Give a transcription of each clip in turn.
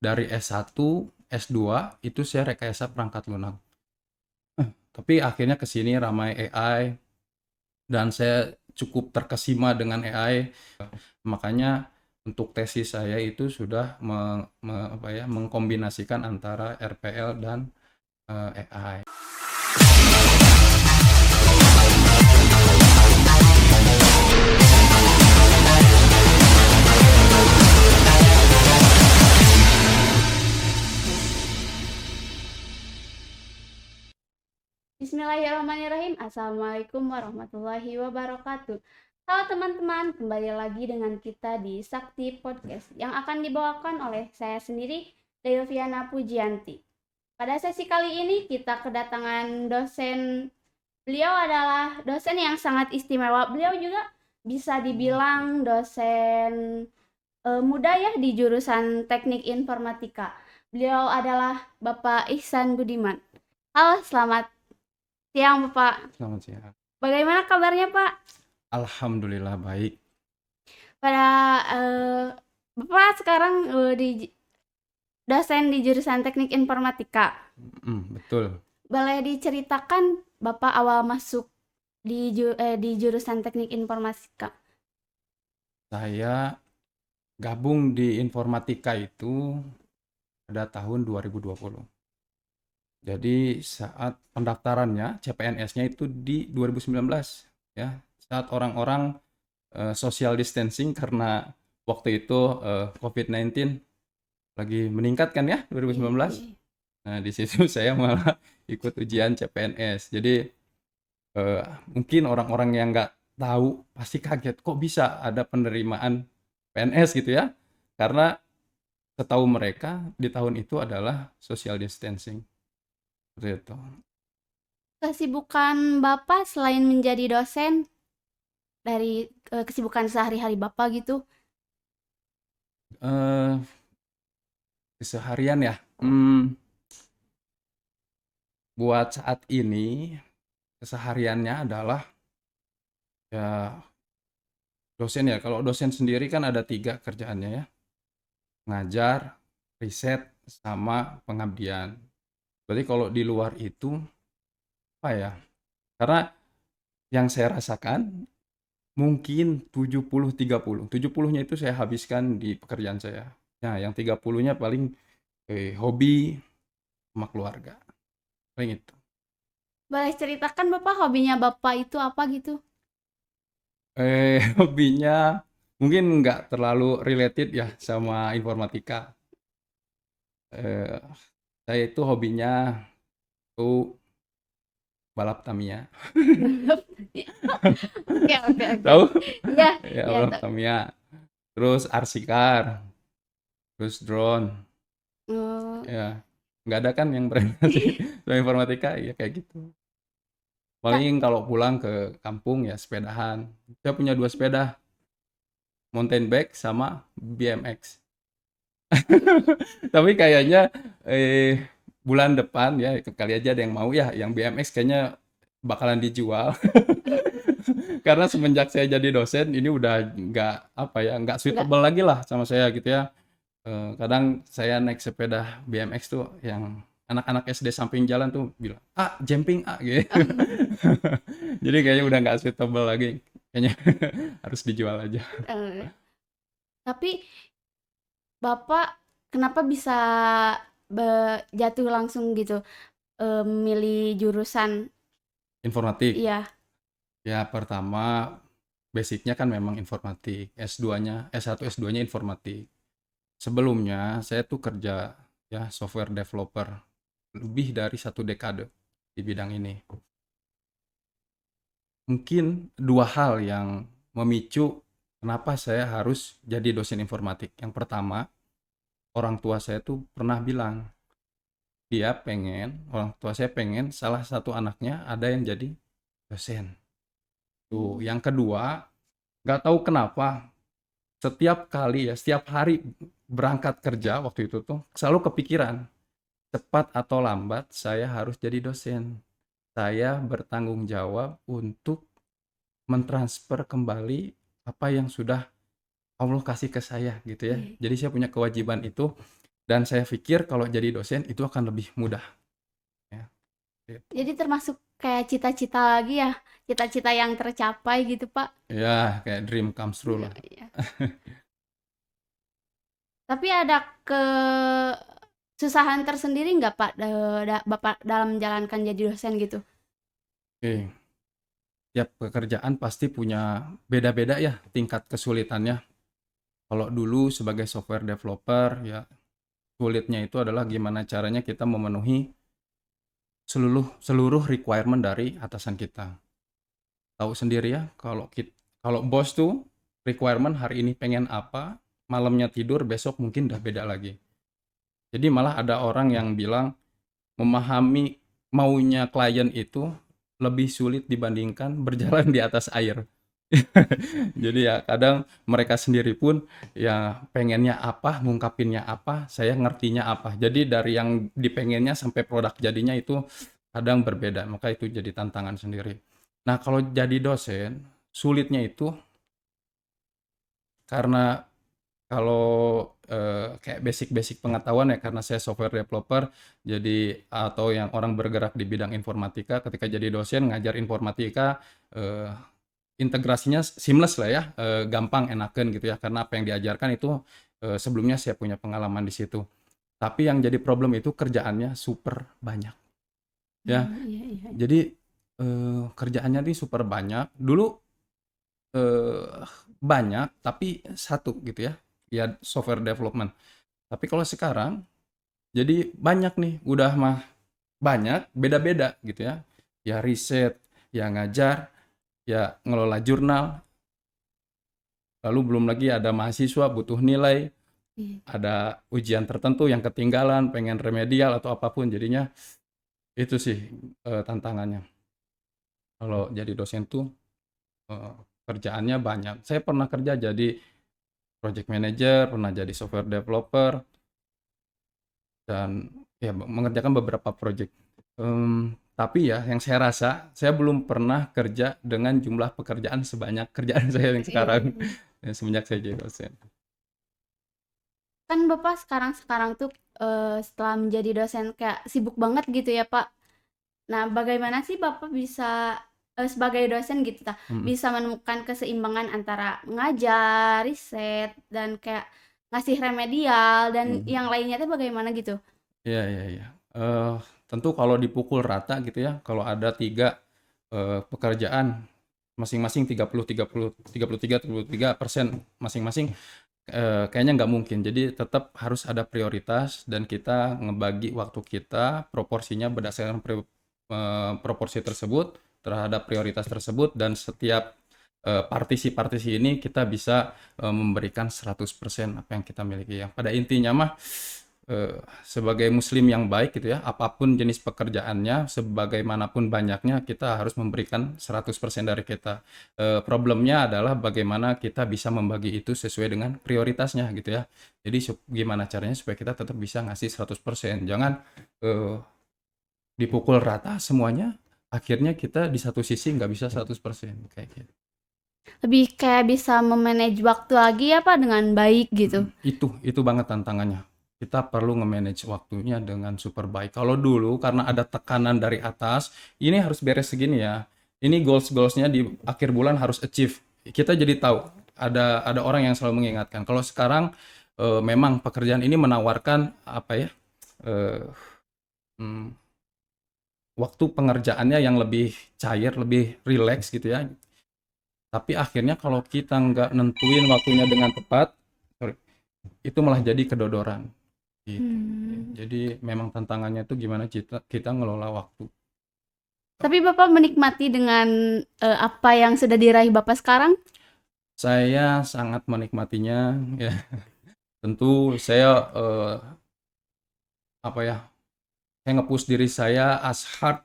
dari S1, S2 itu saya rekayasa perangkat lunak. Tapi akhirnya ke sini ramai AI dan saya cukup terkesima dengan AI. Makanya untuk tesis saya itu sudah mengkombinasikan antara RPL dan AI. Bismillahirrahmanirrahim. Assalamualaikum warahmatullahi wabarakatuh. Halo teman-teman, kembali lagi dengan kita di Sakti Podcast yang akan dibawakan oleh saya sendiri, Delviana Pujianti. Pada sesi kali ini kita kedatangan dosen. Beliau adalah dosen yang sangat istimewa. Beliau juga bisa dibilang dosen muda ya di jurusan Teknik Informatika. Beliau adalah Bapak Ihsan Budiman. Halo, selamat siang Bapak. Selamat siang. Bagaimana kabarnya Pak? Alhamdulillah baik. Pada Bapak sekarang dosen di jurusan Teknik Informatika. Betul. Boleh diceritakan Bapak awal masuk di jurusan Teknik Informatika? Saya gabung di informatika itu pada tahun 2020. Jadi saat pendaftarannya CPNS-nya itu di 2019 ya. Saat orang-orang social distancing karena waktu itu COVID-19 lagi meningkat kan ya 2019. Nah, di situ saya malah ikut ujian CPNS. Jadi mungkin orang-orang yang nggak tahu pasti kaget kok bisa ada penerimaan PNS gitu ya. Karena setahu mereka di tahun itu adalah social distancing. Seperti itu. Kesibukan Bapak selain menjadi dosen dari kesibukan sehari-hari Bapak gitu? Eh, Keseharian ya. Buat saat ini kesehariannya adalah ya dosen ya. Kalau dosen sendiri kan ada 3 kerjaannya ya. Ngajar, riset, sama pengabdian. Berarti kalau di luar itu apa ya? Karena yang saya rasakan mungkin 70-30. 70-nya itu saya habiskan di pekerjaan saya. Nah, yang 30-nya paling hobi sama keluarga. Paling itu. Boleh ceritakan Bapak hobinya Bapak itu apa gitu? Hobinya mungkin nggak terlalu related ya sama informatika. Eh, saya itu hobinya tuh balap Tamiya. Oke, oke, oke. Tahu? Iya, Ya, iya balap tahu. Tamiya. Terus RC car, terus drone. Oh, Ya, nggak ada kan yang berrelasi sama informatika ya kayak gitu. Kak, Paling kalau pulang ke kampung ya sepedahan. Saya punya 2 sepeda, mountain bike sama BMX. Tapi kayaknya bulan depan ya kali aja ada yang mau ya, yang BMX kayaknya bakalan dijual. Karena semenjak saya jadi dosen ini udah nggak apa ya, nggak enggak. suitable lagi lah sama saya gitu ya. Kadang saya naik sepeda BMX tuh yang anak-anak SD samping jalan tuh bilang, "Ah, jumping ah," gitu. Jadi kayaknya udah nggak suitable lagi. Kayaknya harus dijual aja. Tapi Bapak kenapa bisa jatuh langsung gitu milih jurusan? Informatik. Iya. Ya pertama basicnya kan memang informatik. S2-nya, S1, S2-nya informatik. Sebelumnya saya tuh kerja ya software developer lebih dari 1 dekade di bidang ini. Mungkin 2 hal yang memicu kenapa saya harus jadi dosen informatik. Yang pertama, orang tua saya tuh pernah bilang, orang tua saya pengen salah satu anaknya ada yang jadi dosen. Tuh, yang kedua, nggak tahu kenapa setiap kali ya, setiap hari berangkat kerja waktu itu tuh selalu kepikiran, cepat atau lambat saya harus jadi dosen. Saya bertanggung jawab untuk mentransfer kembali apa yang sudah Allah kasih ke saya gitu ya. Iya. Jadi saya punya kewajiban itu Dan saya pikir kalau jadi dosen itu akan lebih mudah ya, gitu. Jadi termasuk kayak cita-cita lagi ya, cita-cita yang tercapai gitu, Pak. Ya, kayak dream comes true Iya, lah. iya. Tapi ada kesusahan tersendiri nggak Pak, Bapak dalam menjalankan jadi dosen gitu? Oke, tiap pekerjaan pasti punya beda-beda ya tingkat kesulitannya. Kalau dulu sebagai software developer ya sulitnya itu adalah gimana caranya kita memenuhi seluruh seluruh requirement dari atasan kita. Tahu sendiri ya, kalau bos tuh requirement hari ini pengen apa, malamnya tidur, besok mungkin udah beda lagi. Jadi malah ada orang yang bilang memahami maunya klien itu lebih sulit dibandingkan berjalan di atas air. Jadi ya kadang mereka sendiri pun ya pengennya apa, ngungkapinnya apa, saya ngertinya apa. Jadi dari yang dipengennya sampai produk jadinya itu kadang berbeda, maka itu jadi tantangan sendiri. Nah, kalau jadi dosen, sulitnya itu karena kalau kayak basic-basic pengetahuan ya karena saya software developer, jadi atau yang orang bergerak di bidang informatika, ketika jadi dosen ngajar informatika, eee, integrasinya seamless lah ya, gampang, enakeun gitu ya, karena apa yang diajarkan itu, sebelumnya saya punya pengalaman di situ. Tapi yang jadi problem itu kerjaannya super banyak ya. Iya, iya. Jadi, kerjaannya nih super banyak. Dulu, eee, banyak tapi satu gitu ya, ya software development. Tapi kalau sekarang jadi banyak nih, udah mah banyak, beda-beda gitu ya. Ya riset, ya ngajar, ya ngelola jurnal, lalu belum lagi ada mahasiswa butuh nilai, Iya. ada ujian tertentu yang ketinggalan, pengen remedial atau apapun. Jadinya itu sih, tantangannya. Kalau jadi dosen tuh, eee, kerjaannya banyak. Saya pernah kerja jadi project manager, pernah jadi software developer, dan ya mengerjakan beberapa project. Tapi ya yang saya rasa, saya belum pernah kerja dengan jumlah pekerjaan sebanyak kerjaan saya yang Iya, sekarang, iya, iya. semenjak saya jadi dosen. Kan Bapak sekarang tuh, setelah menjadi dosen kayak sibuk banget gitu ya, Pak. Nah, bagaimana sih Bapak bisa, sebagai dosen gitu Mhm, bisa menemukan keseimbangan antara ngajar, riset, dan kayak ngasih remedial dan mhm. yang lainnya tuh bagaimana gitu? Iya, iya, iya. Tentu kalau dipukul rata gitu ya, kalau ada 3 pekerjaan masing-masing 33% masing-masing, kayaknya nggak mungkin. Jadi tetap harus ada prioritas dan kita ngebagi waktu kita proporsinya berdasarkan proporsi tersebut terhadap prioritas tersebut dan setiap, partisi-partisi ini kita bisa, memberikan 100% apa yang kita miliki ya. Pada intinya mah, sebagai muslim yang baik gitu ya, apapun jenis pekerjaannya, sebagaimanapun banyaknya kita harus memberikan 100% dari kita. Problemnya adalah bagaimana kita bisa membagi itu sesuai dengan prioritasnya gitu ya. Jadi gimana caranya supaya kita tetap bisa ngasih 100%. Jangan, eee, dipukul rata semuanya, akhirnya kita di satu sisi nggak bisa 100% kayak gitu. Lebih kayak bisa me-manage waktu lagi ya, Pak, dengan baik gitu? Itu banget tantangannya. Kita perlu nge-manage waktunya dengan super baik. Kalau dulu karena ada tekanan dari atas, ini harus beres segini ya. Ini goals-goals-nya di akhir bulan harus achieve. Kita jadi tahu, ada orang yang selalu mengingatkan. Kalau sekarang, memang pekerjaan ini menawarkan apa ya, eee, mmm, waktu pengerjaannya yang lebih cair, lebih rileks gitu ya. Tapi akhirnya kalau kita nggak nentuin waktunya dengan tepat, sorry, itu malah jadi kedodoran. Gitu. Mmm. Jadi memang tantangannya tuh gimana kita kita ngelola waktu. Tapi Bapak menikmati dengan, apa yang sudah diraih Bapak sekarang? Saya sangat menikmatinya ya. Tentu saya, apa ya, saya nge-push diri saya as hard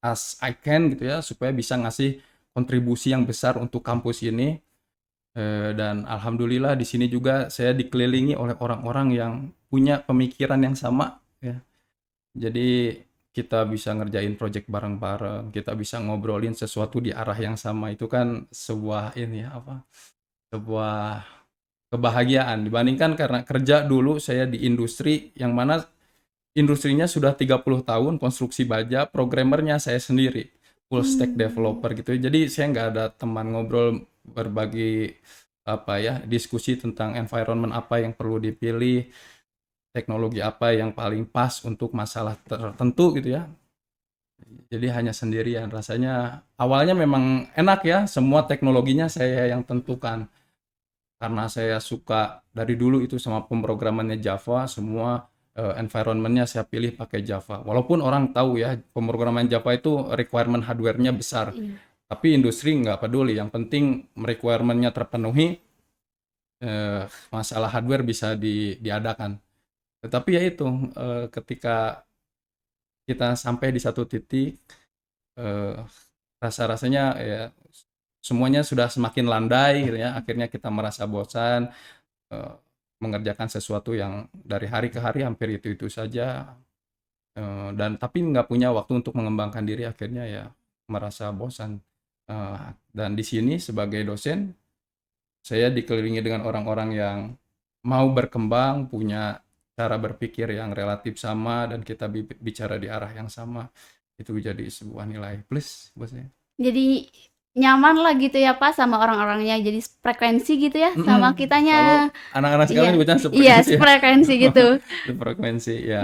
as I can gitu ya, supaya bisa ngasih kontribusi yang besar untuk kampus ini, dan alhamdulillah di sini juga saya dikelilingi oleh orang-orang yang punya pemikiran yang sama ya. Jadi kita bisa ngerjain project bareng-bareng, kita bisa ngobrolin sesuatu di arah yang sama, itu kan sebuah ini ya, apa, sebuah kebahagiaan dibandingkan karena kerja dulu saya di industri yang mana industrinya sudah 30 tahun konstruksi baja, programmernya saya sendiri, full stack Hmm. developer gitu. Jadi saya nggak ada teman ngobrol berbagi apa ya, diskusi tentang environment apa yang perlu dipilih, teknologi apa yang paling pas untuk masalah tertentu gitu ya. Jadi hanya sendirian. Rasanya awalnya memang enak ya, semua teknologinya saya yang tentukan. Karena saya suka dari dulu itu sama pemrogramannya Java, semua environment-nya saya pilih pakai Java. Walaupun orang tahu ya, pemrograman Java itu requirement hardware-nya besar. Iya. Tapi industri nggak peduli, yang penting requirement-nya terpenuhi, masalah hardware bisa diadakan. Tetapi ya itu, ketika kita sampai di satu titik, eh, rasa-rasanya ya semuanya sudah semakin landai gitu ya, akhirnya kita merasa bosan, eh, mengerjakan sesuatu yang dari hari ke hari hampir itu-itu saja, dan tapi nggak punya waktu untuk mengembangkan diri, akhirnya ya merasa bosan. Dan di sini sebagai dosen, saya dikelilingi dengan orang-orang yang mau berkembang, punya cara berpikir yang relatif sama, dan kita bicara di arah yang sama. Itu jadi sebuah nilai plus buat saya. Jadi nyaman lah gitu ya Pak sama orang-orangnya. Jadi frekuensi gitu ya sama Kalau kitanya. anak-anak sekarang Iya. nyebutnya Iya, sefrekuensi ya. frekuensi gitu. Sefrekuensi ya.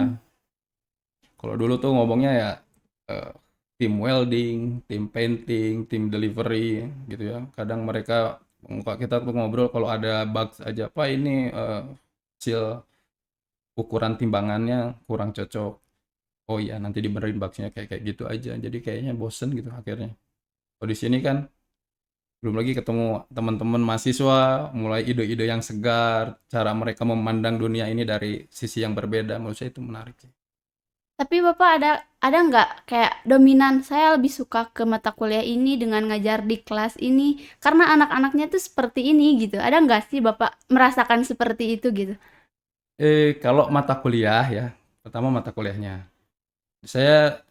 Kalau dulu tuh ngomongnya ya eh, tim welding, tim painting, tim delivery gitu ya. Kadang mereka kita tuh ngobrol kalau ada bug aja, Pak ini hasil ukuran timbangannya kurang cocok. Oh iya, nanti dibenerin bugnya kayak kayak gitu aja. Jadi kayaknya bosen gitu akhirnya. Kalau di sini kan belum lagi ketemu teman-teman mahasiswa, mulai ide-ide yang segar, cara mereka memandang dunia ini dari sisi yang berbeda, menurut saya itu menarik sih. Tapi Bapak ada nggak kayak dominan saya lebih suka ke mata kuliah ini dengan ngajar di kelas ini karena anak-anaknya tuh seperti ini gitu. Ada nggak sih Bapak merasakan seperti itu gitu? Kalau mata kuliah ya, pertama mata kuliahnya. Saya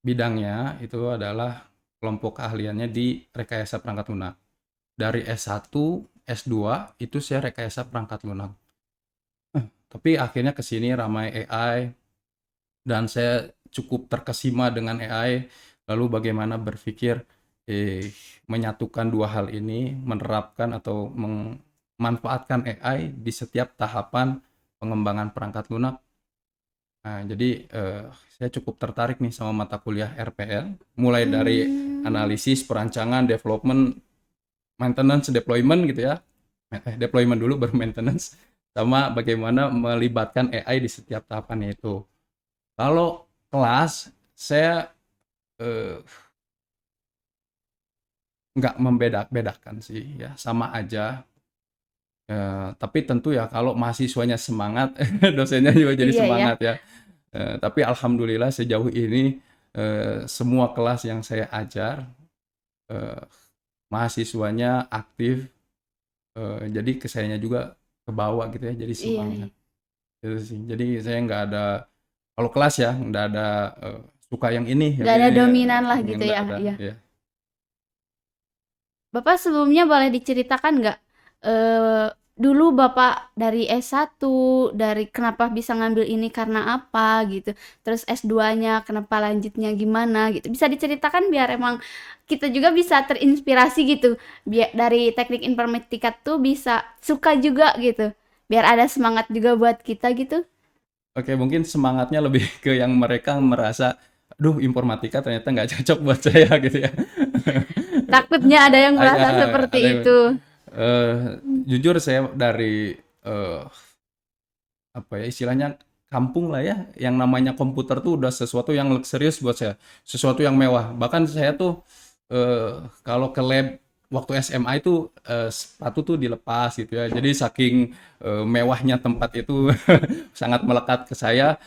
bidangnya itu adalah kelompok keahliannya di rekayasa perangkat lunak. Dari S1, S2 itu saya rekayasa perangkat lunak. Tapi akhirnya ke sini ramai AI dan saya cukup terkesima dengan AI. Lalu bagaimana berpikir menyatukan dua hal ini, menerapkan atau memanfaatkan AI di setiap tahapan pengembangan perangkat lunak. Nah, jadi saya cukup tertarik nih sama mata kuliah RPL, mulai dari Hmm. analisis, perancangan, development, maintenance, deployment gitu ya. Deployment dulu baru maintenance, sama bagaimana melibatkan AI di setiap tahapannya itu. Kalau kelas, saya eh, nggak membedakan sih ya, sama aja. Tapi tentu ya kalau mahasiswanya semangat, dosennya juga jadi Iya ya. semangat ya. Tapi alhamdulillah sejauh ini semua kelas yang saya ajar eh, mahasiswanya aktif, jadi ke sayanya juga ke bawah gitu ya, jadi Iya, iya. semangat. Itu sih. Jadi saya nggak ada, kalau kelas ya nggak ada suka yang ini yang Nggak ada ini ya, dominan lah gitu nggak ya. ada Iya. ya. Bapak sebelumnya boleh diceritakan nggak, dulu Bapak dari S1, dari kenapa bisa ngambil ini karena apa gitu, terus S2-nya kenapa lanjutnya gimana gitu, bisa diceritakan biar emang kita juga bisa terinspirasi gitu, biar dari teknik informatika tuh bisa suka juga gitu, biar ada semangat juga buat kita gitu. Oke, mungkin semangatnya lebih ke yang mereka merasa, aduh informatika ternyata nggak cocok buat saya gitu ya. Takutnya ada yang merasa Ada seperti yang, itu. eh, jujur saya dari eh, apa ya istilahnya kampung lah ya, yang namanya komputer tuh udah sesuatu yang luxurious buat saya, sesuatu yang mewah. Bahkan saya tuh kalau ke lab waktu SMA itu sepatu tuh dilepas gitu ya. Jadi saking mewahnya tempat itu sangat melekat ke saya.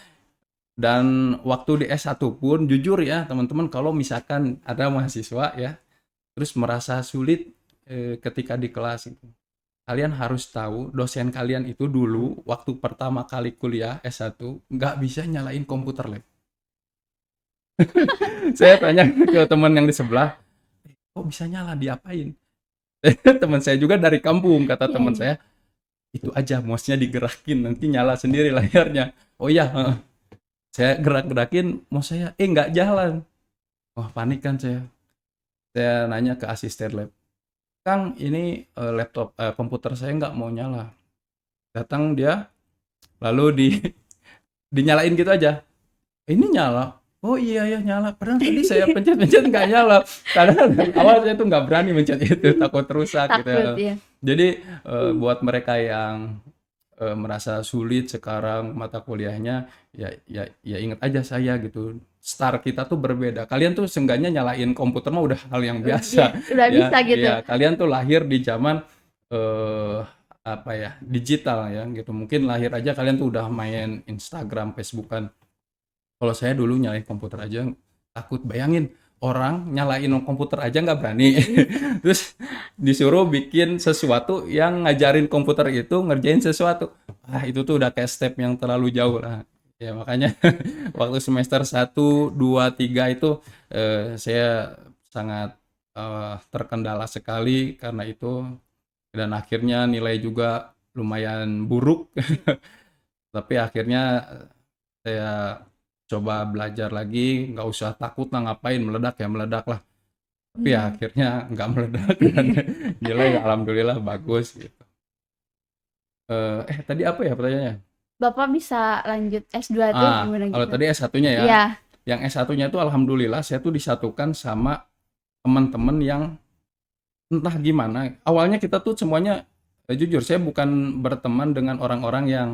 Dan waktu di S1 pun jujur ya teman-teman, kalau misalkan ada mahasiswa ya terus merasa sulit ketika di kelas itu, kalian harus tahu dosen kalian itu dulu waktu pertama kali kuliah S1 nggak bisa nyalain komputer lab. Saya tanya ke teman yang di sebelah, kok bisa nyala, diapain? Teman saya juga dari kampung, kata Iya, teman iya. saya, itu aja mouse-nya digerakin nanti nyala sendiri layarnya. Oh iya, saya gerak-gerakin mouse saya, nggak jalan. Wah panik kan saya. Saya nanya ke asisten lab, Kang ini komputer saya nggak mau nyala. Datang dia, lalu dinyalain gitu aja. Ini nyala. Oh iya ya nyala. Padahal tadi saya pencet-pencet nggak nyala. Karena dari awal saya tuh nggak berani mencet itu, takut rusak gitu Takut ya. ya. Jadi buat mereka yang merasa sulit sekarang mata kuliahnya, ya ingat aja saya gitu. Start kita tuh berbeda. Kalian tuh seenggaknya nyalain komputer mah udah hal yang biasa Udah bisa ya. gitu. Ya kalian tuh lahir di zaman eh apa ya digital ya gitu. Mungkin lahir aja kalian tuh udah main Instagram, Facebookan. Kalau saya dulu nyalain komputer aja takut, bayangin orang nyalain komputer aja nggak berani. Terus disuruh bikin sesuatu yang ngajarin komputer itu ngerjain sesuatu. Itu tuh udah kayak step yang terlalu jauh lah. Ya makanya waktu semester 1, 2, 3 itu saya sangat terkendala sekali karena itu, dan akhirnya nilai juga lumayan buruk. Tapi akhirnya saya coba belajar lagi, nggak usah takut lah, ngapain meledak ya meledak lah. Tapi ya Hmm. akhirnya nggak meledak dan nilai alhamdulillah bagus gitu. Tadi apa ya pertanyaannya? Bapak bisa lanjut S2 tuh gimana Kalau gitu? tadi S1-nya ya, Iya. yang S1-nya itu alhamdulillah saya tuh disatukan sama teman-teman yang entah gimana. Awalnya kita tuh semuanya, jujur saya bukan berteman dengan orang-orang yang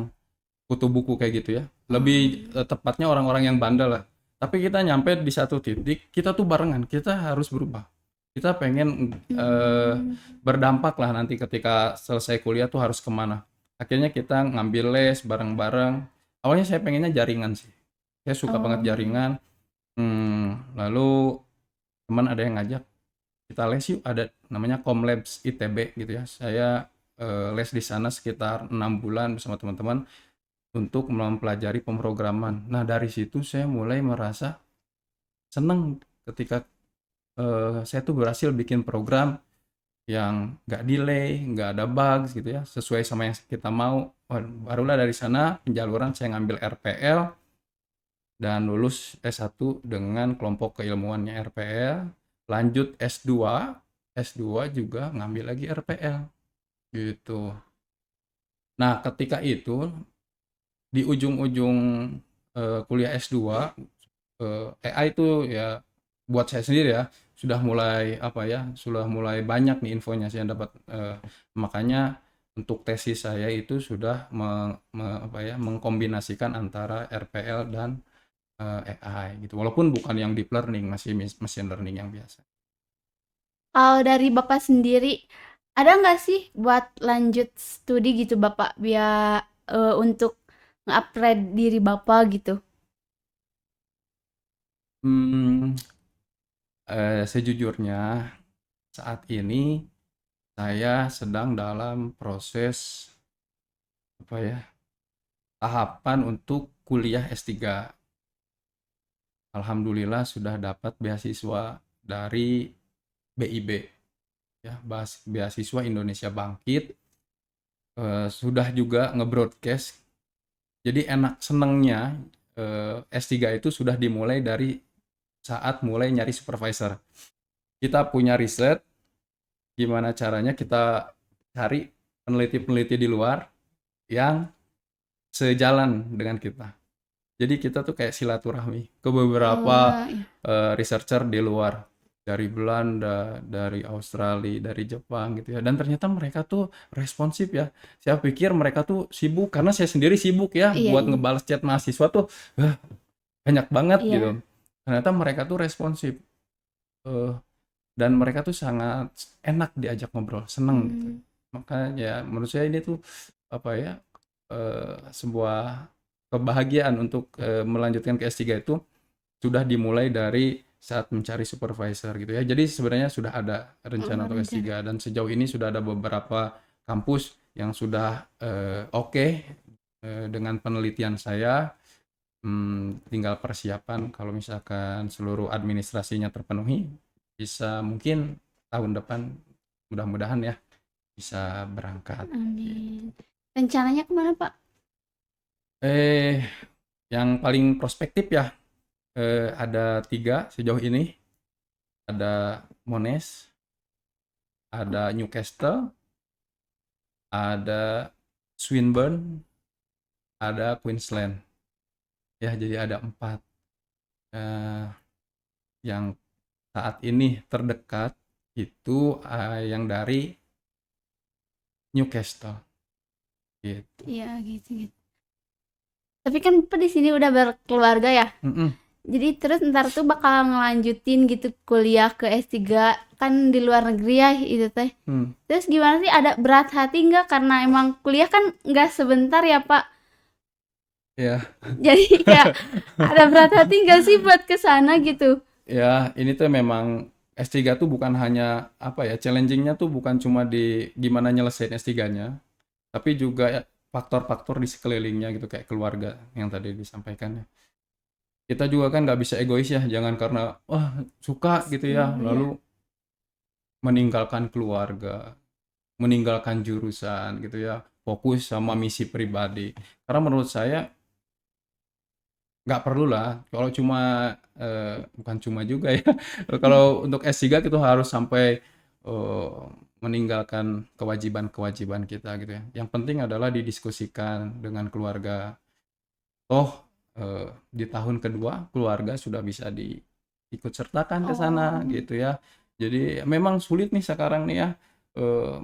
kutu buku kayak gitu ya. Lebih tepatnya orang-orang yang bandel lah. Tapi kita nyampe di satu titik, kita tuh barengan, kita harus berubah. Kita pengen berdampak lah nanti ketika selesai kuliah tuh harus kemana. Akhirnya kita ngambil les bareng-bareng. Awalnya saya pengennya jaringan sih. Saya suka banget Oh. jaringan. Lalu teman ada yang ngajak, kita les yuk, ada namanya Comlabs ITB gitu ya. Saya les di sana sekitar 6 bulan bersama teman-teman untuk mempelajari pemrograman. Nah dari situ saya mulai merasa seneng ketika saya tuh berhasil bikin program yang nggak delay, nggak ada bugs gitu ya, sesuai sama yang kita mau. Barulah dari sana penjaluran saya ngambil RPL dan lulus S1 dengan kelompok keilmuannya RPL, lanjut S2, S2 juga ngambil lagi RPL gitu. Nah ketika itu di ujung-ujung kuliah S2, AI itu ya buat saya sendiri ya sudah mulai apa ya, sudah mulai banyak nih infonya saya dapat, makanya untuk tesis saya itu sudah apa ya, mengkombinasikan antara RPL dan AI gitu. Walaupun bukan yang deep learning, masih machine learning yang biasa. Kalau dari Bapak sendiri, ada nggak sih buat lanjut studi gitu Bapak, biar untuk nge-upgrade diri Bapak gitu? Hmm, Sejujurnya saat ini saya sedang dalam proses apa ya, tahapan untuk kuliah S3. Alhamdulillah sudah dapat beasiswa dari BIB ya, beasiswa Indonesia Bangkit. Sudah juga nge-broadcast. Jadi enak senengnya S3 itu sudah dimulai dari saat mulai nyari supervisor. Kita punya riset gimana caranya kita cari peneliti-peneliti di luar yang sejalan dengan kita. Jadi kita tuh kayak silaturahmi ke beberapa Oh, iya. researcher di luar, dari Belanda, dari Australia, dari Jepang gitu ya. Dan ternyata mereka tuh responsif ya. Saya pikir mereka tuh sibuk karena saya sendiri sibuk ya Iya, buat iya. ngebales chat mahasiswa tuh banyak banget gitu. Iya. Ternyata mereka tuh responsif, eh, dan mereka tuh sangat enak diajak ngobrol, seneng gitu. Hmm. Makanya ya menurut saya ini tuh apa ya, sebuah kebahagiaan untuk melanjutkan ke S3 itu sudah dimulai dari saat mencari supervisor gitu ya. Jadi sebenarnya sudah ada rencana Oh, untuk rencana. S3 dan sejauh ini sudah ada beberapa kampus yang sudah oke dengan penelitian saya. Tinggal persiapan kalau misalkan seluruh administrasinya terpenuhi, bisa mungkin tahun depan mudah-mudahan ya bisa berangkat. Amin. Rencananya kemana Pak? Eh, yang paling prospektif ya, ada 3 sejauh ini. Ada Monash, ada Newcastle, ada Swinburne, ada Queensland. Ya, jadi ada 4. Eh, yang saat ini terdekat itu yang dari Newcastle gitu. Iya gitu gitu. Tapi kan Bapak di sini udah berkeluarga ya. Mm-mm. Jadi terus ntar tuh bakal ngelanjutin gitu kuliah ke S3 kan di luar negeri ya itu teh. Hmm. Terus gimana sih, ada berat hati nggak karena emang kuliah kan nggak sebentar ya Pak? Ya, Jadi kayak ada berat hati nggak sih buat ke sana gitu? ya ini tuh memang S3 tuh bukan hanya apa ya, challengingnya tuh bukan cuma di gimana nyelesain S3-nya, tapi juga ya faktor-faktor di sekelilingnya gitu kayak keluarga yang tadi disampaikan ya. Kita juga kan nggak bisa egois ya, jangan karena wah suka gitu ya, Oh ya. lalu meninggalkan keluarga, meninggalkan jurusan gitu ya, fokus sama misi pribadi. Karena menurut saya nggak perlu lah, kalau cuma bukan cuma juga ya, kalau untuk S3 itu harus sampai meninggalkan kewajiban-kewajiban kita gitu ya. Yang penting adalah didiskusikan dengan keluarga. Toh di tahun kedua keluarga sudah bisa diikut sertakan ke sana Oh. gitu ya. Jadi memang sulit nih sekarang nih ya,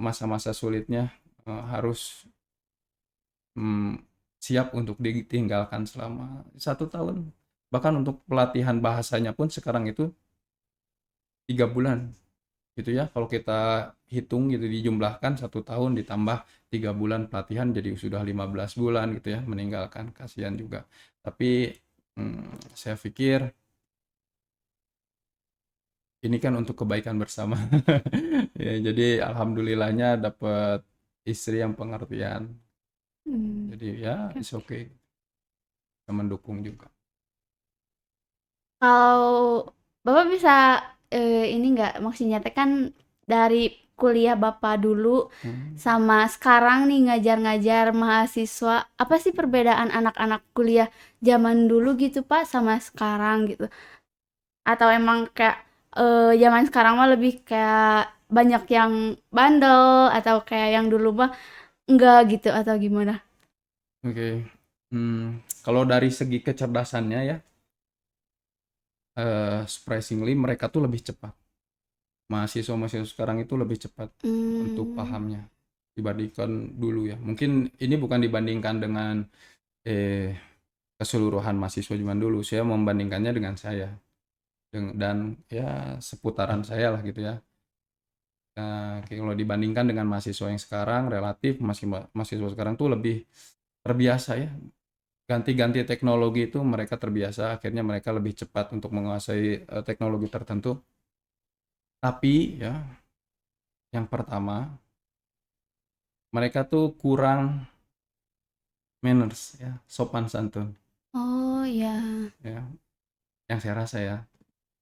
masa-masa sulitnya, harus hmm, siap untuk ditinggalkan selama 1 tahun. Bahkan untuk pelatihan bahasanya pun sekarang itu 3 bulan gitu ya. Kalau kita hitung gitu dijumlahkan 1 tahun ditambah 3 bulan pelatihan jadi sudah 15 bulan gitu ya meninggalkan, kasihan juga. Tapi saya pikir ini kan untuk kebaikan bersama. Ya, jadi alhamdulillahnya dapat istri yang pengertian. Hmm. Jadi ya it's okay, yang mendukung juga. Kalau Bapak bisa ini nggak, maksudnya teh kan dari kuliah Bapak dulu Hmm. sama sekarang nih ngajar-ngajar mahasiswa, apa sih perbedaan anak-anak kuliah zaman dulu gitu Pak sama sekarang gitu? Atau emang kayak zaman sekarang mah lebih kayak banyak yang bandel atau kayak yang dulu mah enggak gitu atau gimana? Oke. Kalau dari segi kecerdasannya ya, surprisingly mereka tuh lebih cepat. Mahasiswa-mahasiswa sekarang itu lebih cepat untuk Hmm. pahamnya dibandingkan dulu ya. Mungkin ini bukan dibandingkan dengan eh, keseluruhan mahasiswa zaman dulu. Saya membandingkannya dengan saya dan ya seputaran saya lah gitu ya. Nah, kalau dibandingkan dengan mahasiswa yang sekarang relatif masih mahasiswa sekarang tuh lebih terbiasa ya. Ganti-ganti teknologi itu mereka terbiasa, akhirnya mereka lebih cepat untuk menguasai teknologi tertentu. Tapi ya, yang pertama, mereka tuh kurang manners ya, sopan santun Oh ya. ya. Yang saya rasa ya,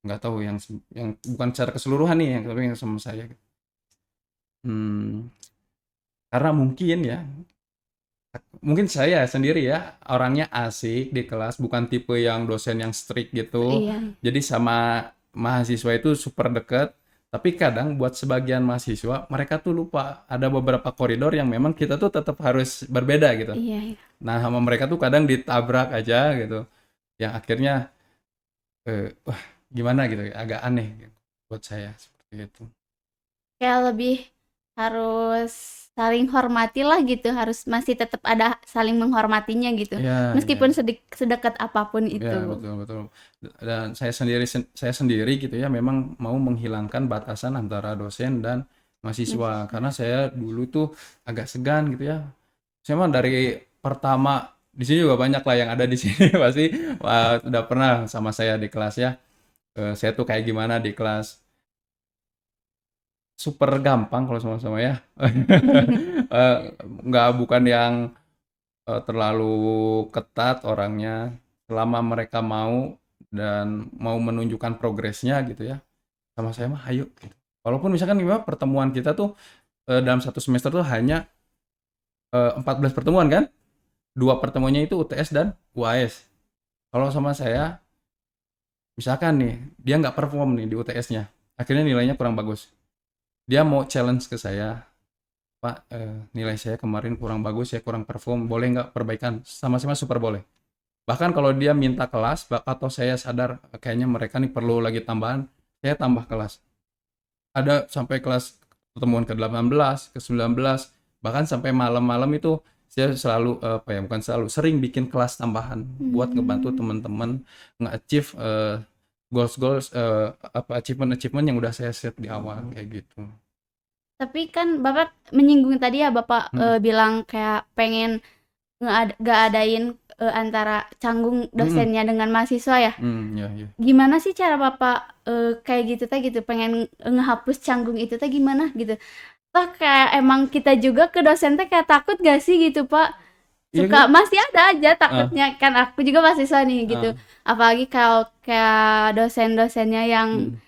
nggak tahu yang bukan secara keseluruhan nih, yang tapi yang sama saya. Hmm, karena mungkin ya, mungkin saya sendiri ya orangnya asik di kelas, bukan tipe yang dosen yang strict gitu. Iya. Jadi sama mahasiswa itu super dekat. Tapi kadang buat sebagian mahasiswa mereka tuh lupa ada beberapa koridor yang memang kita tuh tetap harus berbeda gitu. Iya, iya. Nah sama mereka tuh kadang ditabrak aja gitu. Yang akhirnya wah gimana gitu, agak aneh gitu, buat saya seperti itu. Kayak lebih harus saling hormati lah gitu, harus masih tetap ada saling menghormatinya gitu. Ya, ya. Meskipun sedekat apapun Ya, itu. betul betul. Dan saya sendiri gitu ya memang mau menghilangkan batasan antara dosen dan mahasiswa karena Mahasiswa. saya dulu tuh agak segan gitu ya. Saya mah dari pertama di sini juga banyak lah yang ada di sini pasti wah, udah pernah sama saya di kelas ya. Saya tuh kayak gimana di kelas, super gampang kalau sama-sama ya. Eh, nggak bukan yang terlalu ketat orangnya, selama mereka mau dan mau menunjukkan progresnya gitu ya, sama saya mah hayu gitu. Walaupun misalkan gimana pertemuan kita tuh dalam 1 semester tuh hanya 14 pertemuan kan, 2 pertemuannya itu UTS dan UAS. Kalau sama saya, misalkan nih dia nggak perform nih di UTS-nya, akhirnya nilainya kurang bagus, dia mau challenge ke saya, Pak, nilai saya kemarin kurang bagus, saya kurang perform, boleh nggak perbaikan? Sama-sama super boleh. Bahkan kalau dia minta kelas, atau saya sadar kayaknya mereka nih perlu lagi tambahan, saya tambah kelas. Ada sampai kelas pertemuan ke-18, ke-19, bahkan sampai malam-malam itu saya selalu bukan selalu, sering bikin kelas tambahan buat ngebantu teman-teman nge-achieve goals-goals, achievement-achievement yang udah saya set di awal kayak gitu. Tapi kan Bapak menyinggung tadi ya, Bapak Mm, bilang kayak pengen nggak adain antara canggung mm, dosennya dengan mahasiswa ya. ya, ya. Gimana sih cara Bapak kayak gitu teh gitu, pengen ngehapus canggung itu teh gimana gitu? Toh kayak emang kita juga ke dosen teh kayak takut gak sih gitu, Pak? Iya Suka gitu. masih ada aja Ah, takutnya, kan aku juga mahasiswa nih gitu. ah, Apalagi kalau kayak dosen-dosennya yang mm,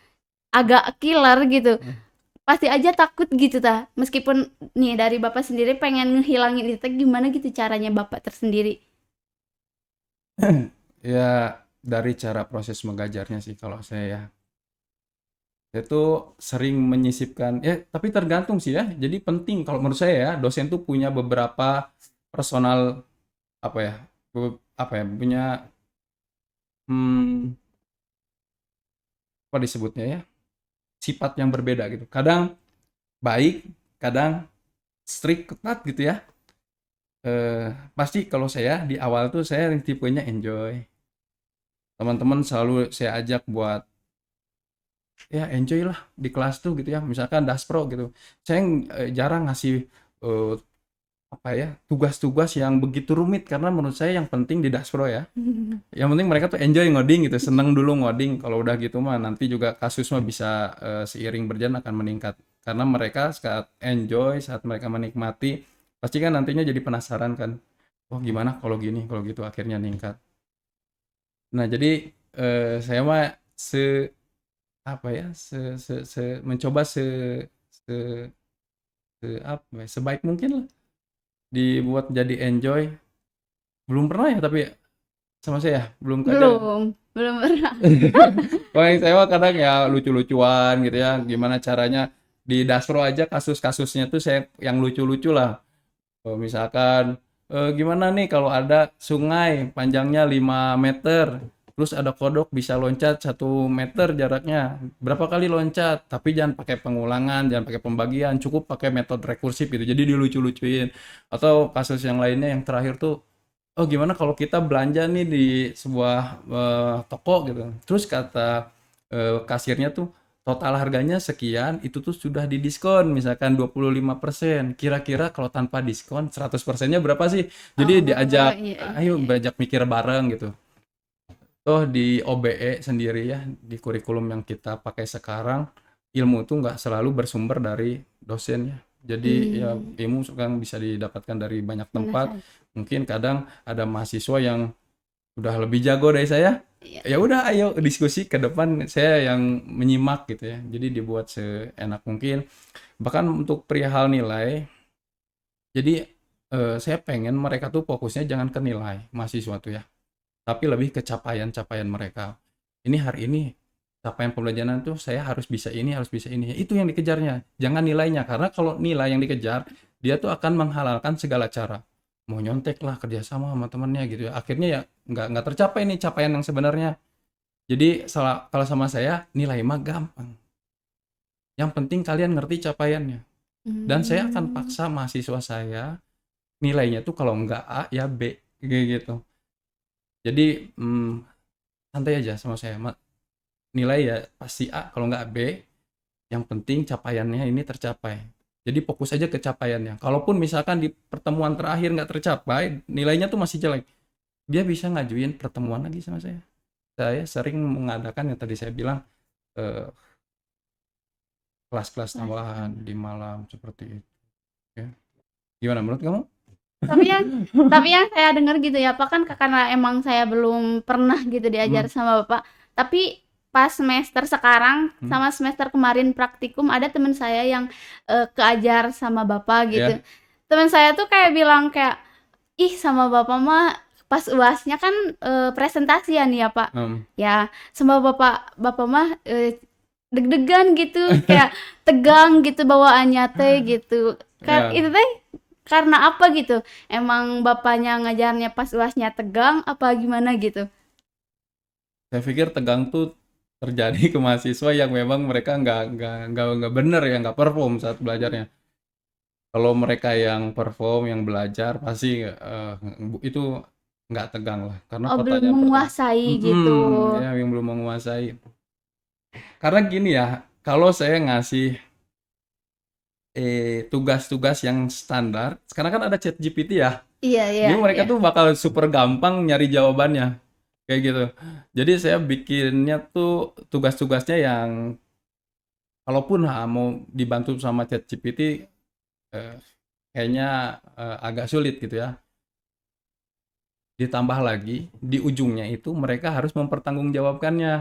agak killer gitu. mm. Pasti aja takut gitu ta. Meskipun nih dari Bapak sendiri pengen ngehilangin itu, gimana gitu caranya Bapak tersendiri? Ya dari cara proses mengajarnya sih kalau saya ya. Saya tuh sering menyisipkan, ya tapi tergantung sih ya. Jadi penting kalau menurut saya ya, dosen tuh punya beberapa personal apa ya, punya hmm, apa disebutnya ya, sifat yang berbeda gitu. Kadang baik, kadang strict ketat gitu ya. Pasti kalau saya di awal tuh saya tipenya enjoy. Teman-teman selalu saya ajak buat ya enjoy lah di kelas tuh gitu ya, misalkan daspro gitu, saya jarang ngasih eh, apa ya, tugas-tugas yang begitu rumit, karena menurut saya yang penting di daspro ya, yang penting mereka tuh enjoy ngoding gitu, seneng dulu ngoding, kalau udah gitu mah nanti juga kasus mah bisa seiring berjalan akan meningkat, karena mereka saat enjoy, saat mereka menikmati, pasti kan nantinya jadi penasaran kan, oh gimana kalau gini kalau gitu, akhirnya meningkat. Nah jadi saya mah apa ya, mencoba se, apa ya, sebaik mungkin lah dibuat jadi enjoy. Belum pernah ya tapi sama saya belum kajar. Belum pernah. Kalau yang saya mah kadang ya lucu-lucuan gitu ya, gimana caranya di dashro aja kasus-kasusnya tuh saya yang lucu-lucu lah. Misalkan gimana nih kalau ada sungai panjangnya 5 meter, terus ada kodok bisa loncat 1 meter jaraknya, berapa kali loncat, tapi jangan pakai pengulangan, jangan pakai pembagian, cukup pakai metode rekursif gitu, jadi dilucu-lucuin. Atau kasus yang lainnya yang terakhir tuh, oh gimana kalau kita belanja nih di sebuah toko gitu, terus kata kasirnya tuh total harganya sekian, itu tuh sudah didiskon misalkan 25%. Kira-kira kalau tanpa diskon 100%-nya berapa sih? Jadi Oh, diajak, iya iya ayo iya. diajak mikir bareng gitu. Toh di OBE sendiri ya, di kurikulum yang kita pakai sekarang, ilmu tuh nggak selalu bersumber dari dosen ya. Jadi ya Hmm, ilmu sekarang bisa didapatkan dari banyak benar tempat. saja. Mungkin kadang ada mahasiswa yang udah lebih jago dari saya, Iya. ya udah ayo diskusi ke depan, saya yang menyimak gitu ya, jadi dibuat seenak mungkin. Bahkan untuk perihal nilai, jadi saya pengen mereka tuh fokusnya jangan ke nilai mahasiswa tuh ya, tapi lebih ke capaian-capaian mereka. Ini hari ini capaian pembelajaran tuh saya harus bisa ini, harus bisa ini, itu yang dikejarnya, jangan nilainya, karena kalau nilai yang dikejar dia tuh akan menghalalkan segala cara, mau nyontek lah, kerjasama sama temennya gitu ya, akhirnya ya nggak tercapai nih capaian yang sebenarnya. Jadi salah, kalau sama saya nilai mah gampang, yang penting kalian ngerti capaiannya, dan saya akan Hmm. paksa mahasiswa saya nilainya tuh kalau nggak A ya B kayak gitu. Jadi santai aja sama saya, nilai ya pasti A kalau nggak B, yang penting capaiannya ini tercapai. Jadi fokus aja ke capaiannya, kalaupun misalkan di pertemuan terakhir nggak tercapai nilainya tuh masih jelek, dia bisa ngajuin pertemuan lagi sama saya. Saya sering mengadakan yang tadi saya bilang, eh, kelas-kelas Kelas tambahan tambah. di malam seperti itu ya. Gimana menurut kamu? Tapi yang tapi yang saya dengar gitu ya, Pak, kan karena emang saya belum pernah gitu diajar Hmm, sama Bapak. Tapi pas semester sekarang hmm, sama semester kemarin praktikum ada teman saya yang keajar sama Bapak gitu. ya. teman saya tuh kayak bilang kayak, ih sama bapak mah pas UASnya kan presentasi ya nih ya Pak. Hmm. Ya, sama bapak bapak mah deg-degan gitu, kayak tegang gitu bawaannya teh gitu. Ya, Itu teh karena apa gitu? Emang bapaknya ngajarnya pas UASnya tegang apa gimana gitu? saya pikir tegang tuh terjadi ke mahasiswa yang memang mereka nggak bener ya, nggak perform saat belajarnya. Kalau mereka yang perform, yang belajar pasti itu nggak tegang lah, karena Oh, belum pertanyaan-pertanyaan, menguasai gitu. ya yang belum menguasai. Karena gini ya, kalau saya ngasih tugas-tugas yang standar, sekarang kan ada ChatGPT ya, Iya, iya, jadi mereka iya. tuh bakal super gampang nyari jawabannya, kayak gitu. Jadi saya bikinnya tuh tugas-tugasnya yang kalaupun mau dibantu sama ChatGPT, eh, kayaknya agak sulit gitu ya. Ditambah lagi di ujungnya itu mereka harus mempertanggungjawabkannya.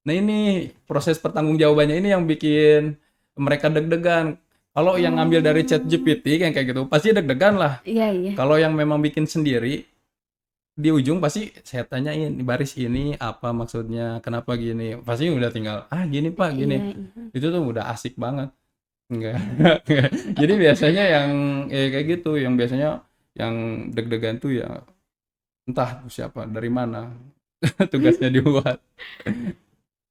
Nah ini proses pertanggungjawabannya ini yang bikin mereka deg-degan. Kalau yang ngambil dari Oh, ChatGPT kayak gitu pasti deg-degan lah. iya, iya. Kalau yang memang bikin sendiri di ujung pasti saya tanyain baris ini apa maksudnya, kenapa gini. Pasti udah tinggal gini Pak gini. Iya, iya. Itu tuh udah asik banget. Enggak. Jadi biasanya yang kayak gitu, yang biasanya yang deg-degan tuh ya entah siapa dari mana tugasnya dibuat.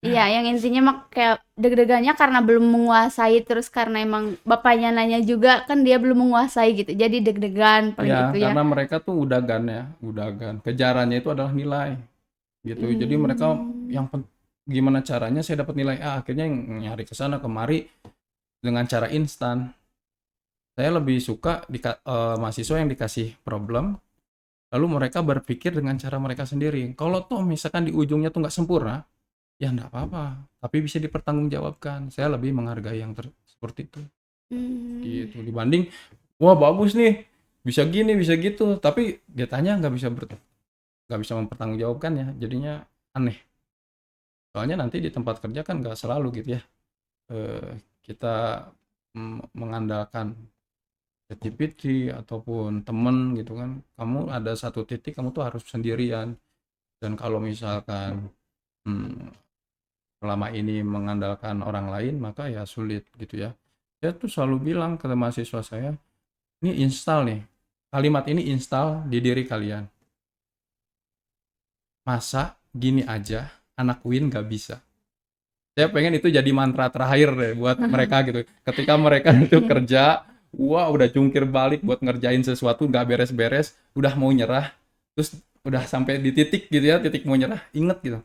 Iya, yang intinya mah kayak deg-degannya karena belum menguasai, terus karena emang bapaknya nanya juga kan dia belum menguasai gitu. Jadi deg-degan paling Ya, itu ya. karena mereka tuh udagan ya, udagan. Kejarannya itu adalah nilai gitu. Jadi mereka Hmm. yang gimana caranya saya dapat nilai A, akhirnya nyari ke sana kemari dengan cara instan. Saya lebih suka mahasiswa yang dikasih problem, lalu mereka berpikir dengan cara mereka sendiri. Kalau toh misalkan di ujungnya tuh nggak sempurna, ya nggak apa-apa, tapi bisa dipertanggungjawabkan. Saya lebih menghargai yang seperti itu, Hmm. gitu. Dibanding, wah bagus nih, bisa gini, bisa gitu, tapi dia tanya nggak bisa mempertanggungjawabkan ya, jadinya aneh. Soalnya nanti di tempat kerja kan nggak selalu gitu ya, kita mengandalkan ChatGPT ataupun temen gitu kan. Kamu ada satu titik kamu tuh harus sendirian, dan kalau misalkan hmm, selama ini mengandalkan orang lain maka ya sulit gitu ya. Saya tuh selalu bilang ke mahasiswa saya, ini install nih, kalimat ini install di diri kalian. Masa gini aja anak Win gak bisa? Saya pengen itu jadi mantra terakhir deh buat mereka gitu. Ketika mereka itu kerja, wah udah jungkir balik buat ngerjain sesuatu nggak beres-beres, udah mau nyerah, terus udah sampai di titik gitu ya, titik mau nyerah, inget gitu.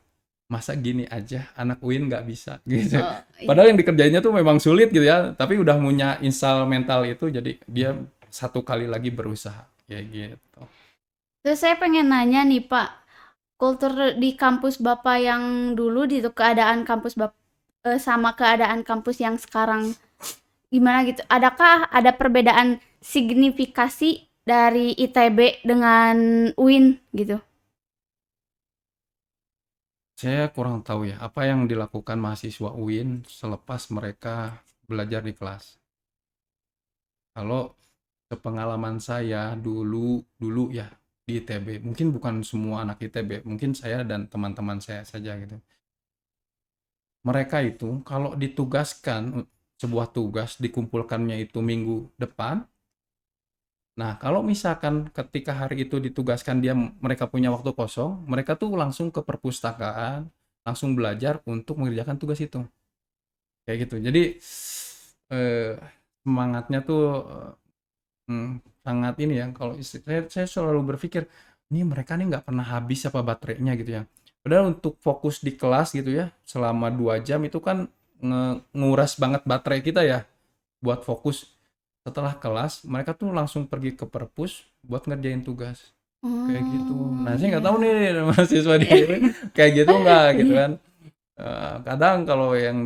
Masa gini aja anak Win nggak bisa gitu. Oh, iya. Padahal yang dikerjainnya tuh memang sulit gitu ya, tapi udah punya install mental itu, jadi dia satu kali lagi berusaha kayak gitu. Terus saya pengen nanya nih Pak, kultur di kampus Bapak yang dulu gitu, keadaan kampus sama keadaan kampus yang sekarang gimana gitu? Adakah ada perbedaan signifikasi dari ITB dengan UIN gitu? Saya kurang tahu ya apa yang dilakukan mahasiswa UIN selepas mereka belajar di kelas. Kalau sepengalaman saya dulu dulu ya di ITB, mungkin bukan semua anak ITB, mungkin saya dan teman-teman saya saja gitu. Mereka itu kalau ditugaskan sebuah tugas dikumpulkannya itu minggu depan. Nah, kalau misalkan ketika hari itu ditugaskan mereka punya waktu kosong, mereka tuh langsung ke perpustakaan, langsung belajar untuk mengerjakan tugas itu. Kayak gitu. Jadi eh, semangatnya tuh sangat ini ya. Kalau saya selalu berpikir, ini mereka nih nggak pernah habis apa baterainya gitu ya. Padahal untuk fokus di kelas gitu ya, selama 2 jam itu kan nguras banget baterai kita ya buat fokus. Setelah kelas, mereka tuh langsung pergi ke perpus buat ngerjain tugas. Kayak gitu. Oh, Nah, saya nggak tahu iya. nih mahasiswa di kayak gitu nggak gitu Iya. kan. Kadang kalau yang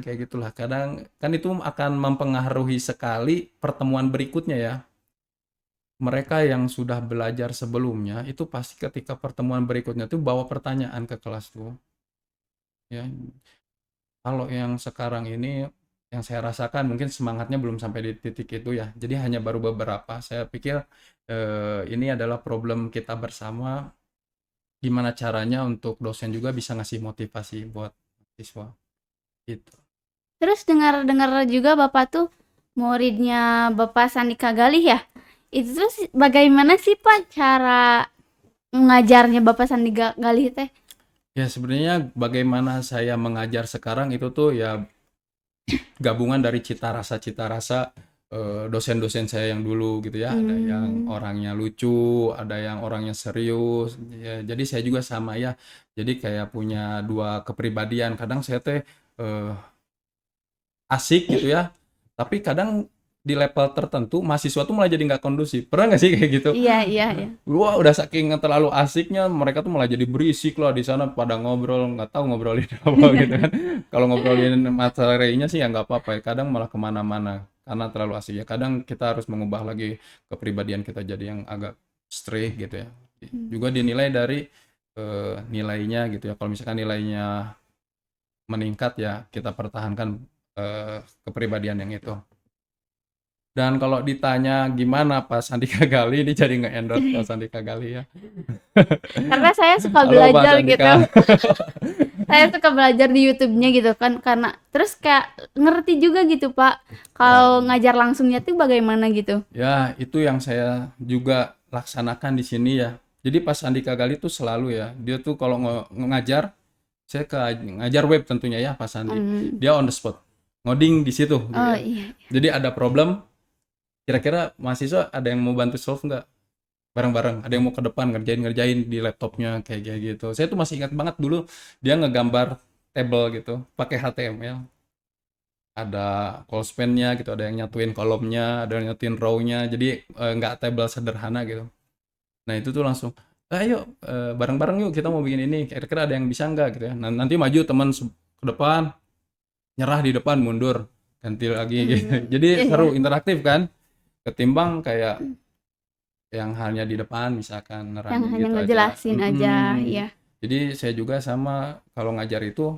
kayak gitulah, kadang kan itu akan mempengaruhi sekali pertemuan berikutnya ya. Mereka yang sudah belajar sebelumnya itu pasti ketika pertemuan berikutnya tuh bawa pertanyaan ke kelas tuh ya. Kalau yang sekarang ini yang saya rasakan mungkin semangatnya belum sampai di titik itu ya. Jadi hanya baru beberapa. Saya pikir ini adalah problem kita bersama. Gimana caranya untuk dosen juga bisa ngasih motivasi buat siswa gitu. Terus dengar-dengar juga Bapak tuh muridnya Bapak Sandika Galih ya? Itu tuh bagaimana sih Pak cara mengajarnya Bapak Sandika Galih teh? Ya sebenarnya bagaimana saya mengajar sekarang itu tuh ya gabungan dari cita rasa dosen-dosen saya yang dulu gitu ya. Ada yang orangnya lucu, ada yang orangnya serius. Ya, jadi saya juga sama ya. Jadi kayak punya dua kepribadian. Kadang saya teh eh, asik gitu ya. Tapi kadang di level tertentu mahasiswa tuh malah jadi nggak kondusif. Pernah nggak sih kayak gitu? Iya, iya, iya. Wah, udah saking terlalu asiknya mereka tuh malah jadi berisik lah di sana pada ngobrol, nggak tahu ngobrolin apa gitu kan. Kalau ngobrolin materinya sih ya nggak apa-apa ya. Kadang malah kemana-mana karena terlalu asik ya. Kadang kita harus mengubah lagi kepribadian kita jadi yang agak strict gitu ya. Juga dinilai dari nilainya gitu ya. Kalau misalkan nilainya meningkat ya kita pertahankan kepribadian yang itu. Dan kalau ditanya gimana Pak Sandika Gali, ini jadi nge-endorse Pak Sandika Gali ya. Karena saya suka Halo Pak belajar gitu. Sandika. Saya suka belajar di YouTube-nya gitu kan karena terus kayak ngerti juga gitu Pak. Kalau ngajar langsungnya tuh bagaimana gitu. Ya, itu yang saya juga laksanakan di sini ya. Jadi Pak Sandika Gali tuh selalu ya, dia tuh kalau ngajar, saya ngajar web tentunya ya Pak Sandi. Dia on the spot, ngoding di situ gitu Oh ya. iya. Jadi ada problem, kira-kira mahasiswa ada yang mau bantu solve nggak? Bareng-bareng, ada yang mau ke depan ngerjain di laptopnya kayak gitu. Saya tuh masih ingat banget dulu dia ngegambar table gitu, pakai HTML. Ada call span-nya gitu, ada yang nyatuin kolomnya, ada yang nyatuin row-nya, jadi nggak table sederhana gitu. Nah itu tuh langsung, ayo bareng-bareng yuk kita mau bikin ini, kira-kira ada yang bisa nggak gitu ya. Nah, nanti maju teman ke depan, nyerah di depan, mundur, ganti lagi gitu. Jadi seru, Iya. interaktif kan, ketimbang kayak yang hanya di depan misalkan Yang nerangin hanya gitu aja. ngejelasin aja, ya. Jadi saya juga sama kalau ngajar itu,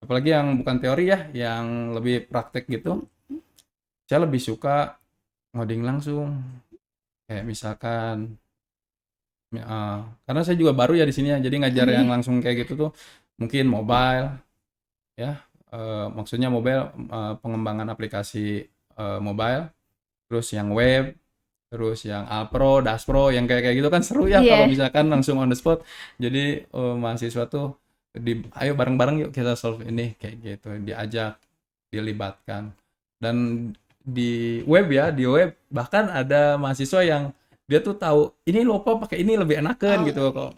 apalagi yang bukan teori ya, yang lebih praktek gitu, saya lebih suka ngoding langsung. Kayak misalkan, karena saya juga baru ya di sini ya, jadi ngajar yang langsung kayak gitu tuh mungkin mobile ya, maksudnya mobile, pengembangan aplikasi mobile, terus yang web, terus yang Alpro, Daspro, yang kayak kayak gitu kan seru ya kalau Iya. misalkan langsung on the spot. Jadi mahasiswa tuh ayo bareng-bareng yuk kita solve ini kayak gitu, diajak, dilibatkan. Dan di web bahkan ada mahasiswa yang dia tuh tahu ini lupa pakai ini lebih enakan Oh, gitu kok.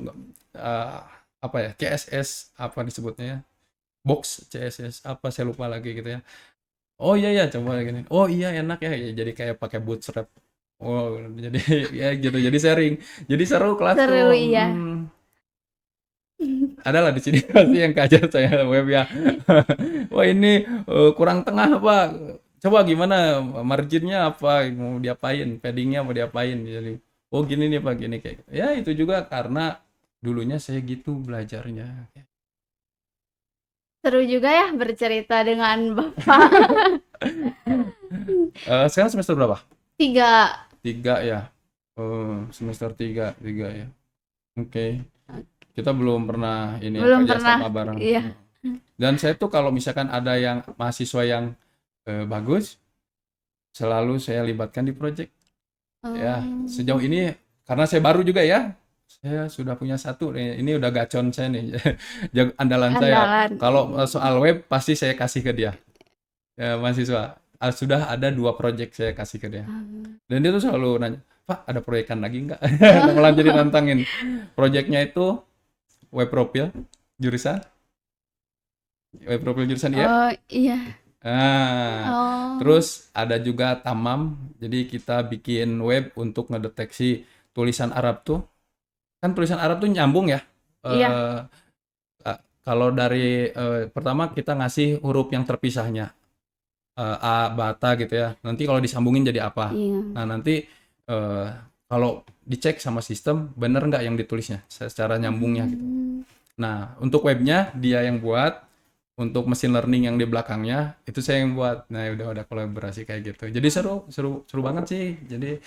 Apa ya, CSS apa disebutnya ya, box CSS apa saya lupa lagi gitu ya. Oh iya ya coba gini, oh iya enak ya. Ya, jadi kayak pakai bootstrap. Oh jadi ya gitu, jadi sharing, jadi seru kelas seru tuh. iya. Adalah di sini pasti yang kajar saya web ya. Wah ini kurang tengah Pak. Coba gimana marginnya apa mau diapain, paddingnya mau diapain. Jadi oh gini nih Pak gini kayak. Ya itu juga karena dulunya saya gitu belajarnya. Seru juga ya bercerita dengan Bapak. Sekarang semester berapa? 3. Tiga ya. Oh, semester tiga ya. Oke. Kita belum pernah ini ya, Belum kerja pernah. sama bareng. Iya. Dan saya tuh kalau misalkan ada yang mahasiswa yang bagus, selalu saya libatkan di project. Ya, sejauh ini karena saya baru juga ya, saya sudah punya satu. Ini udah gacon saya nih, andalan saya. Andalan. Kalau soal web pasti saya kasih ke dia, ya, mahasiswa. Sudah ada 2 project saya kasih ke dia. Dan dia tuh selalu nanya, Pak ada proyekan lagi nggak? Malah jadi nantangin. Projectnya itu web profile jurusan IF. Oh iya. Nah, Oh terus ada juga Tamam. Jadi kita bikin web untuk ngedeteksi tulisan Arab tuh. Kan tulisan Arab tuh nyambung ya. iya. Eh, kalau dari pertama kita ngasih huruf yang terpisahnya. A, bata gitu ya. Nanti kalau disambungin jadi apa? Iya. Nah, nanti eh, kalau dicek sama sistem bener nggak yang ditulisnya secara nyambungnya gitu. Nah, untuk webnya dia yang buat, untuk mesin learning yang di belakangnya itu saya yang buat. Nah, udah kolaborasi kayak gitu. Jadi seru banget sih. Jadi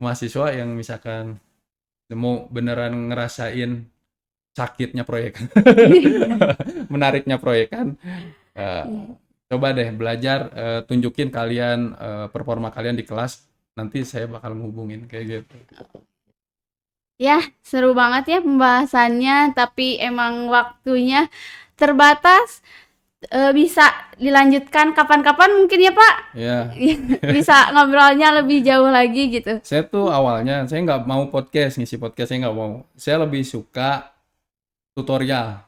mahasiswa yang misalkan mau beneran ngerasain sakitnya proyek, menariknya proyek kan, eh, coba deh belajar, tunjukin kalian performa kalian di kelas, nanti saya bakal ngehubungin kayak gitu. Ya, seru banget ya pembahasannya, tapi emang waktunya terbatas. Bisa dilanjutkan kapan-kapan mungkin ya Pak? Ya, Bisa ngobrolnya lebih jauh lagi gitu. saya tuh awalnya saya nggak mau ngisi podcast saya nggak mau. Saya lebih suka tutorial.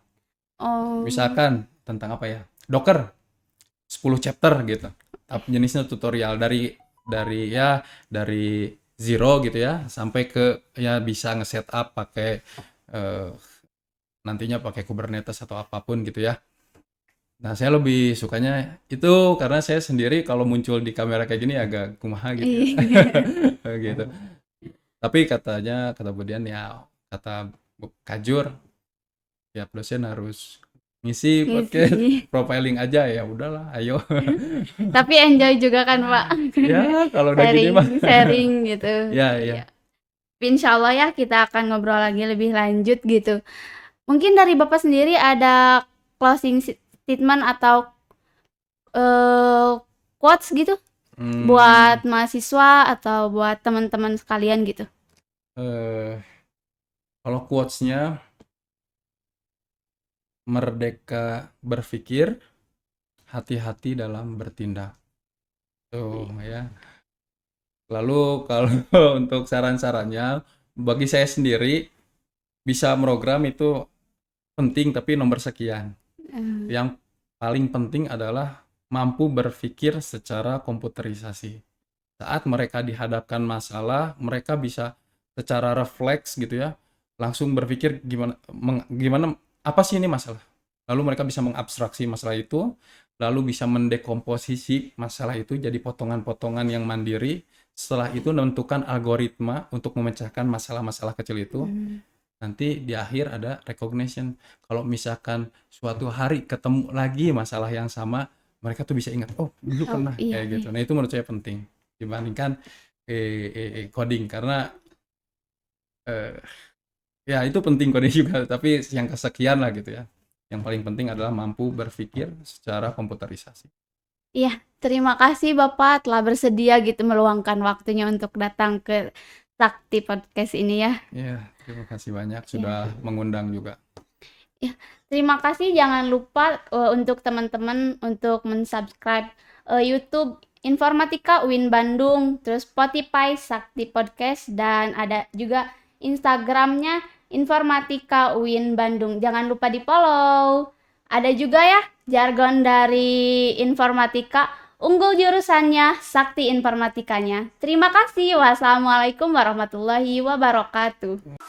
Oh, Misalkan tentang apa ya? Docker 10 chapter gitu. Tapi jenisnya tutorial dari zero gitu ya sampai ke ya bisa nge-setup pakai eh, nantinya pakai Kubernetes atau apapun gitu ya. Nah, saya lebih sukanya itu karena saya sendiri kalau muncul di kamera kayak gini agak kumaha gitu ya. iya. Gitu. Tapi kata Budian ya kata Kajur ya dosen harus ngisi Ngisi. podcast profiling aja ya udahlah ayo. Tapi enjoy juga kan Pak? Ya kalau udah gini mah Sharing-sharing gitu. ya Iya. ya. Tapi insya Allah ya kita akan ngobrol lagi lebih lanjut gitu. Mungkin dari Bapak sendiri ada closing statement atau quotes gitu buat Hmm, mahasiswa atau buat teman-teman sekalian gitu. eh, kalau quotes-nya merdeka berpikir, hati-hati dalam bertindak. Tuh ya. Lalu kalau untuk saran-sarannya, bagi saya sendiri bisa program itu penting tapi nomor sekian. Eh, Yang paling penting adalah mampu berpikir secara komputerisasi. Saat mereka dihadapkan masalah, mereka bisa secara refleks gitu ya, langsung berpikir gimana apa sih ini masalah. Lalu mereka bisa mengabstraksi masalah itu, lalu bisa mendekomposisi masalah itu jadi potongan-potongan yang mandiri. Setelah itu menentukan algoritma untuk memecahkan masalah-masalah kecil itu. Nanti di akhir ada recognition. Kalau misalkan suatu hari ketemu lagi masalah yang sama, mereka tuh bisa ingat, oh dulu Oh pernah iya, kayak gitu. iya. Nah itu menurut saya penting dibandingkan coding karena eh, ya itu penting coding juga, tapi yang kesekian lah gitu ya. Yang paling penting adalah mampu berpikir secara komputerisasi. Iya, terima kasih Bapak telah bersedia gitu meluangkan waktunya untuk datang ke Sakti Podcast ini ya. Ya, terima kasih banyak Ya, sudah mengundang juga. ya. Terima kasih. Jangan lupa untuk teman-teman untuk mensubscribe YouTube Informatika UIN Bandung, terus Spotify Sakti Podcast dan ada juga Instagramnya Informatika UIN Bandung. Jangan lupa di follow. Ada juga ya jargon dari Informatika, unggul jurusannya, sakti informatikanya. Terima kasih. Wassalamualaikum warahmatullahi wabarakatuh.